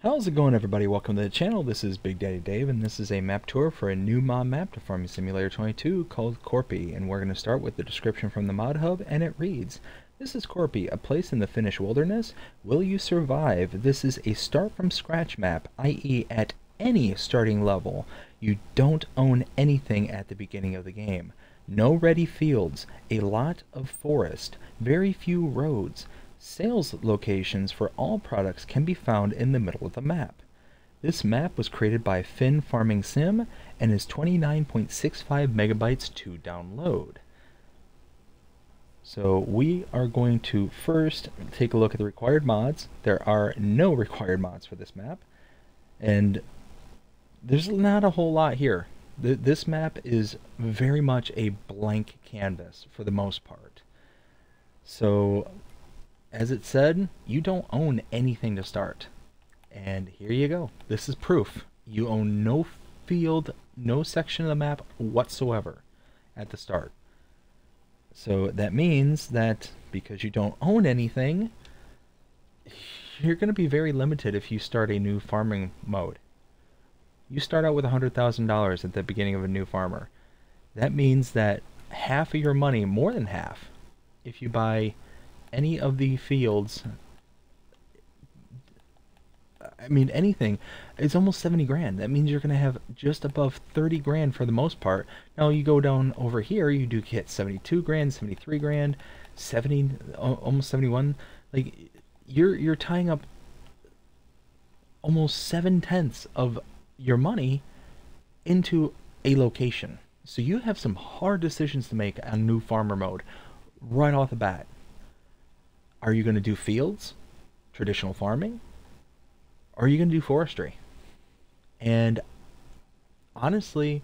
How's it going, everybody? Welcome to the channel. This is Big Daddy Dave, and this is a map tour for a new mod map to Farming Simulator 22 called Korpi. And we're going to start with the description from the mod hub, and it reads, "This is Korpi, a place in the Finnish wilderness. Will you survive? This is a start from scratch map, i.e. at any starting level. You don't own anything at the beginning of the game. No ready fields, a lot of forest, very few roads. Sales locations for all products can be found in the middle of the map. This map was created by Finn Farming Sim and is 29.65 megabytes to download." So we are going to first take a look at the required mods. There are no required mods for this map, and there's not a whole lot here. This map is very much a blank canvas for the most part. So as it said, you don't own anything to start. And here you go. This is proof. You own no field, no section of the map whatsoever at the start. So that means that because you don't own anything, you're going to be very limited if you start a new farming mode. You start out with $100,000 at the beginning of a new farmer. That means that half of your money, more than half, if you buy any of the fields, I mean anything, it's almost 70 grand. That means you're going to have just above 30 grand for the most part. Now you go down over here, you do get 72 grand, 73 grand, 70, almost 71. Like you're tying up almost 7/10 of your money into a location. So you have some hard decisions to make on new farmer mode right off the bat. Are you going to do fields, traditional farming, or are you going to do forestry? And honestly,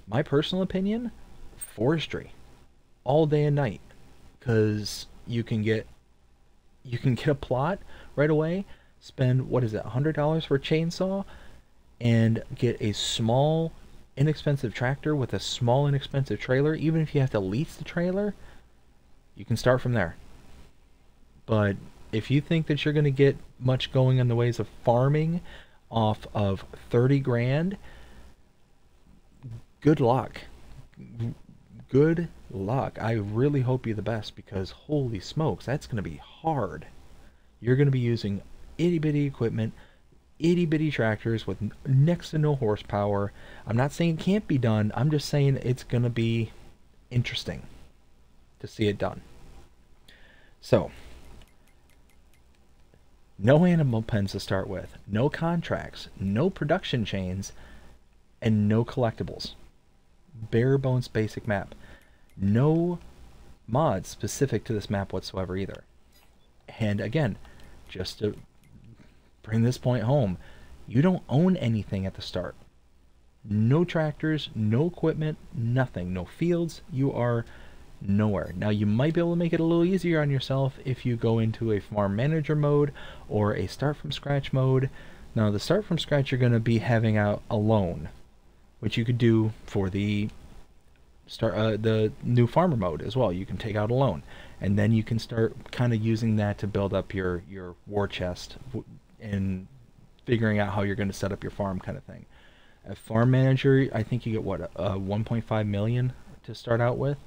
my personal opinion, forestry all day and night, because you can get a plot right away, spend, what is it, $100 for a chainsaw, and get a small inexpensive tractor with a small inexpensive trailer. Even if you have to lease the trailer, you can start from there. But if you think that you're going to get much going in the ways of farming off of 30 grand, good luck. Good luck. I really hope you the best, because holy smokes, that's going to be hard. You're going to be using itty-bitty equipment, itty-bitty tractors with next to no horsepower. I'm not saying it can't be done. I'm just saying it's going to be interesting to see it done. So, no animal pens to start with, no contracts, no production chains, and no collectibles. Bare bones basic map. No mods specific to this map whatsoever either. And again, just to bring this point home, you don't own anything at the start. No tractors, no equipment, nothing. No fields. You are nowhere. Now you might be able to make it a little easier on yourself if you go into a farm manager mode or a start from scratch mode. Now the start from scratch, you're going to be having out a loan, which you could do for the the new farmer mode as well. You can take out a loan, and then you can start kind of using that to build up your war chest and figuring out how you're going to set up your farm, kind of thing. A farm manager, I think you get what, 1.5 million to start out with.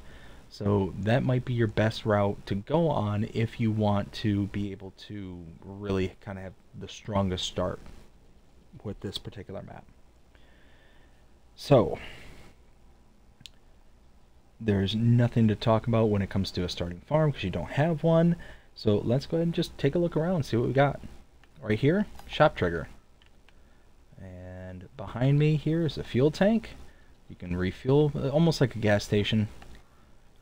So that might be your best route to go on if you want to be able to really kind of have the strongest start with this particular map. So there's nothing to talk about when it comes to a starting farm because you don't have one. So let's go ahead and just take a look around and see what we got. Right here, shop trigger. And behind me here is a fuel tank. You can refuel, almost like a gas station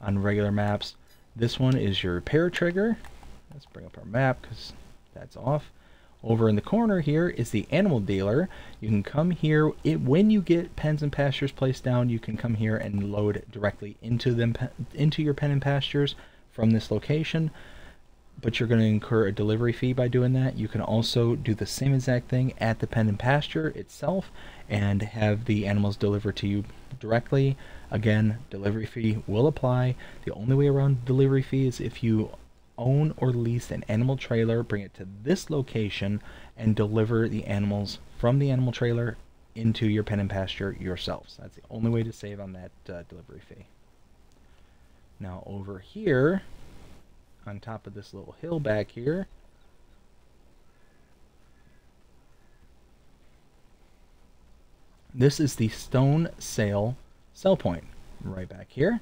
on regular maps. This one is your repair trigger. Let's bring up our map because that's off. Over in the corner here is the animal dealer. You can come here when you get pens and pastures placed down. You can come here and load directly into them, into your pen and pastures from this location, but you're going to incur a delivery fee by doing that. You can also do the same exact thing at the pen and pasture itself and have the animals delivered to you directly. Again, delivery fee will apply. The only way around delivery fee is if you own or lease an animal trailer, bring it to this location, and deliver the animals from the animal trailer into your pen and pasture yourselves. That's the only way to save on that delivery fee. Now over here, on top of this little hill back here, this is the stone sail sell point right back here.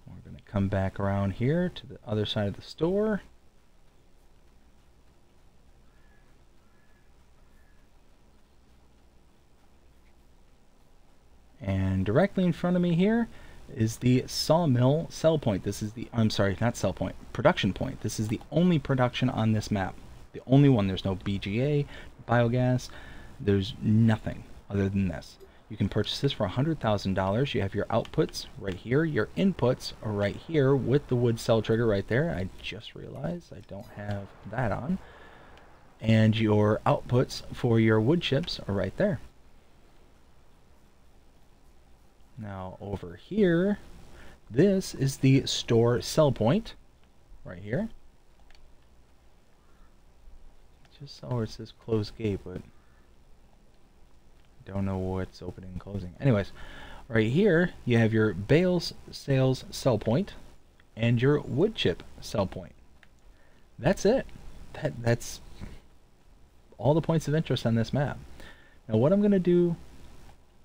We're going to come back around here to the other side of the store. And directly in front of me here is the sawmill sell point. This is the, I'm sorry, not sell point, production point. This is the only production on this map. The only one. There's no BGA, biogas, there's nothing other than this. You can purchase this for $100,000. You have your outputs right here. Your inputs are right here with the wood cell trigger right there. I just realized I don't have that on. And your outputs for your wood chips are right there. Now over here, this is the store sell point right here. Just saw where it says closed gate, but I don't know what's opening and closing. Anyways, right here you have your bales sales sell point and your wood chip sell point. That's it. That's all the points of interest on this map. Now what I'm going to do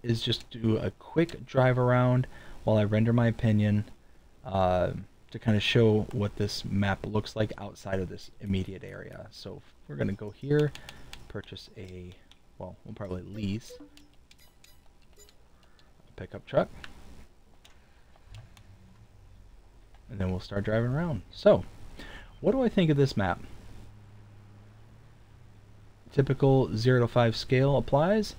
is just do a quick drive around while I render my opinion to kind of show what this map looks like outside of this immediate area. So we're going to go here, purchase a, well, we'll probably lease a pickup truck, and then we'll start driving around. So what do I think of this map? Typical 0 to 5 scale applies.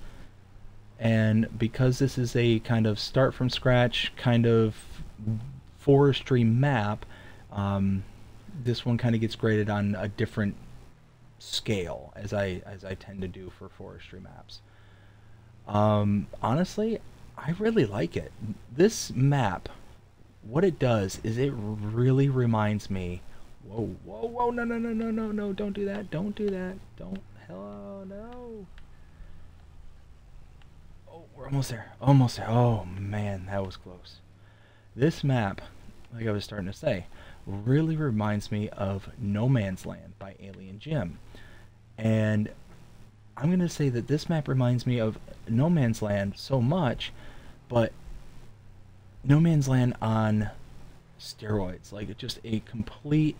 And because this is a kind of start from scratch kind of forestry map, this one kind of gets graded on a different scale as I tend to do for forestry maps. Honestly, I really like it. This map, what it does is it really reminds me, whoa, no, don't do that, hello, no. Oh, we're almost there. Oh man, that was close. This map, like I was starting to say, really reminds me of No Man's Land by Alien Jim. And I'm going to say that this map reminds me of No Man's Land so much, but No Man's Land on steroids. Like, just a complete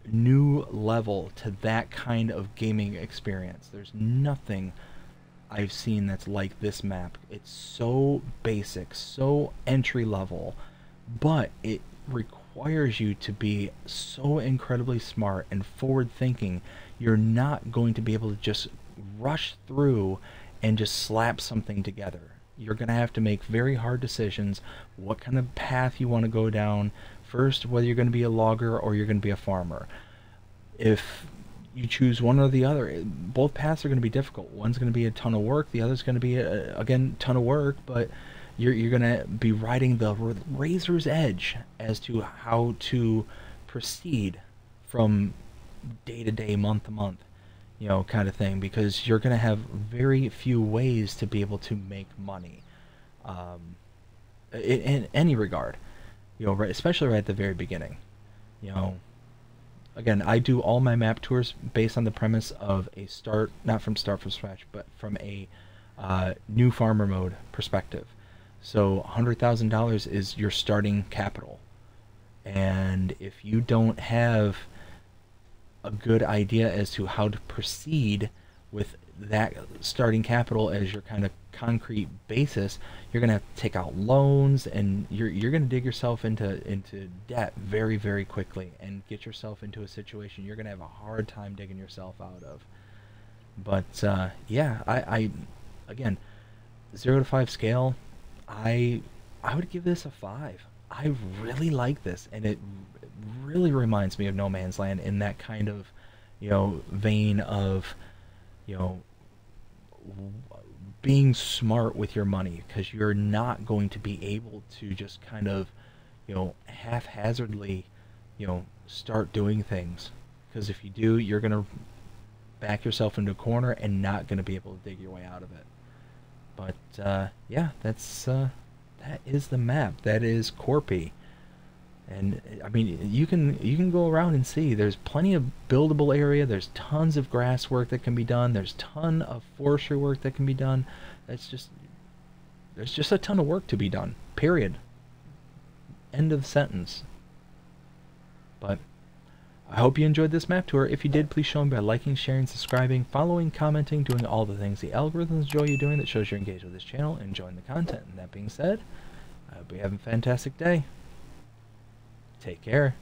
new level to that kind of gaming experience. There's nothing I've seen that's like this map. It's so basic, so entry level, but it requires you to be so incredibly smart and forward thinking. You're not going to be able to just rush through and just slap something together. You're going to have to make very hard decisions, what kind of path you want to go down first, whether you're going to be a logger or you're going to be a farmer. If you choose one or the other, both paths are going to be difficult. One's going to be a ton of work, the other's going to be again ton of work, but you're going to be riding the razor's edge as to how to proceed from day to day, month to month, you know, kind of thing, because you're going to have very few ways to be able to make money in any regard, you know, right, especially right at the very beginning. You know, again, I do all my map tours based on the premise of a start, not from start from scratch, but from a new farmer mode perspective. So $100,000 is your starting capital, and if you don't have a good idea as to how to proceed with that starting capital as your kind of concrete basis, you're going to have to take out loans, and you're going to dig yourself into debt very, very quickly and get yourself into a situation you're going to have a hard time digging yourself out of. But yeah, I again, 0 to 5 scale, I would give this a 5. I really like this, and it really reminds me of No Man's Land in that kind of, you know, vein of, you know, being smart with your money, because you're not going to be able to just kind of, haphazardly, start doing things. Because if you do, you're going to back yourself into a corner and not going to be able to dig your way out of it. But yeah, that is the map. That is Korpi. And I mean, you can go around and see there's plenty of buildable area. There's tons of grass work that can be done. There's ton of forestry work that can be done. There's just a ton of work to be done. Period. End of sentence. But I hope you enjoyed this map tour. If you did, please show me by liking, sharing, subscribing, following, commenting, doing all the things the algorithms enjoy you doing that shows you're engaged with this channel and enjoying the content. And that being said, I hope you have a fantastic day. Take care.